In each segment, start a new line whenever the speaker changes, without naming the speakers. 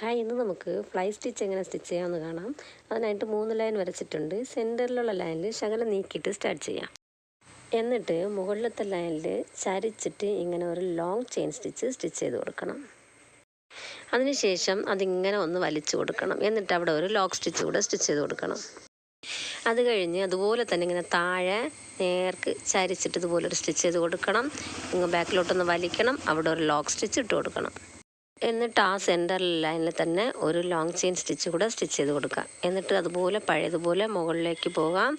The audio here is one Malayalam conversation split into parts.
ഹായ്, ഇന്ന് നമുക്ക് ഫ്ലൈ സ്റ്റിച്ച് എങ്ങനെ സ്റ്റിച്ച് ചെയ്യാമെന്ന് കാണാം. അതിനായിട്ട് 3 ലൈൻ വരച്ചിട്ടുണ്ട്. സെൻറ്ററിലുള്ള ലൈനിൽ ശകലം നീക്കിയിട്ട് സ്റ്റാർട്ട് ചെയ്യാം. എന്നിട്ട് മുകളിലത്തെ ലൈനിൽ ചരിച്ചിട്ട് ഇങ്ങനെ ഒരു ലോങ് ചെയിൻ സ്റ്റിച്ച് ചെയ്ത് കൊടുക്കണം. അതിനുശേഷം അതിങ്ങനെ ഒന്ന് വലിച്ചു കൊടുക്കണം. എന്നിട്ട് അവിടെ ഒരു ലോക്ക് സ്റ്റിച്ച് കൂടെ സ്റ്റിച്ച് ചെയ്ത് കൊടുക്കണം. അത് കഴിഞ്ഞ് അതുപോലെ തന്നെ ഇങ്ങനെ താഴെ നേർക്ക് ചരിച്ചിട്ട് ഇതുപോലൊരു സ്റ്റിച്ച് ചെയ്ത് കൊടുക്കണം. ഇങ്ങ് ബാക്കിലോട്ടൊന്ന് വലിക്കണം, അവിടെ ഒരു ലോക്ക് സ്റ്റിച്ച് ഇട്ട് കൊടുക്കണം. എന്നിട്ട് ആ സെൻറ്റർ ലൈനിൽ തന്നെ ഒരു ലോങ് ചെയിൻ സ്റ്റിച്ച് കൂടെ സ്റ്റിച്ച് ചെയ്ത് കൊടുക്കാം. എന്നിട്ട് അതുപോലെ പഴയതുപോലെ മുകളിലേക്ക് പോകാം,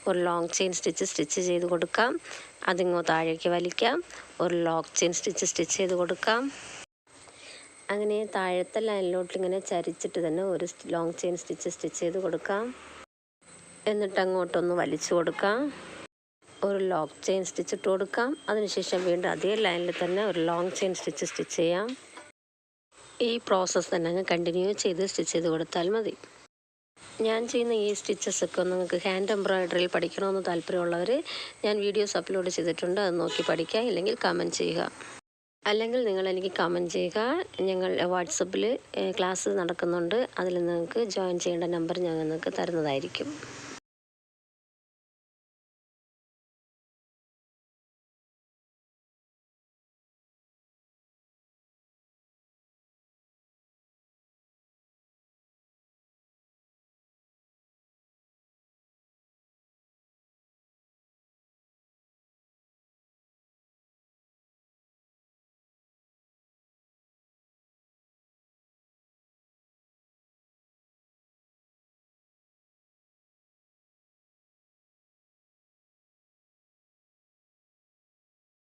ഒരു ലോങ് ചെയിൻ സ്റ്റിച്ച് ചെയ്ത് കൊടുക്കാം. അതിങ്ങോ താഴേക്ക് വലിക്കാം, ഒരു ലോക്ക് ചെയിൻ സ്റ്റിച്ച് ചെയ്ത് കൊടുക്കാം. അങ്ങനെ താഴത്തെ ലൈനിലോട്ട് ഇങ്ങനെ ചരിച്ചിട്ട് തന്നെ ഒരു ലോങ് ചെയിൻ സ്റ്റിച്ച് ചെയ്ത് കൊടുക്കാം. എന്നിട്ട് അങ്ങോട്ടൊന്ന് വലിച്ചു കൊടുക്കാം, ഒരു ലോക്ക് ചെയിൻ സ്റ്റിച്ച് ഇട്ട് കൊടുക്കാം. അതിനുശേഷം വീണ്ടും അതേ ലൈനിൽ തന്നെ ഒരു ലോങ് ചെയിൻ സ്റ്റിച്ച് ചെയ്യാം. ഈ പ്രോസസ്സ് തന്നെ അങ്ങ് കണ്ടിന്യൂ ചെയ്ത് സ്റ്റിച്ച് ചെയ്ത് കൊടുത്താൽ മതി. ഞാൻ ചെയ്യുന്ന ഈ സ്റ്റിച്ചസൊക്കെ നിങ്ങൾക്ക് ഹാൻഡ് എംബ്രോയ്ഡറിയിൽ പഠിക്കണമെന്ന് താല്പര്യമുള്ളവർ ഞാൻ വീഡിയോസ് അപ്ലോഡ് ചെയ്തിട്ടുണ്ട്, അത് നോക്കി പഠിക്കുക. ഇല്ലെങ്കിൽ കമൻറ്റ് ചെയ്യുക. അല്ലെങ്കിൽ നിങ്ങൾ എനിക്ക് കമൻറ്റ് ചെയ്യുക. ഞങ്ങൾ വാട്സപ്പിൽ ക്ലാസ് നടക്കുന്നുണ്ട്, അതിൽ നിങ്ങൾക്ക് ജോയിൻ ചെയ്യേണ്ട നമ്പർ ഞാൻ നിങ്ങൾക്ക് തരുന്നതായിരിക്കും.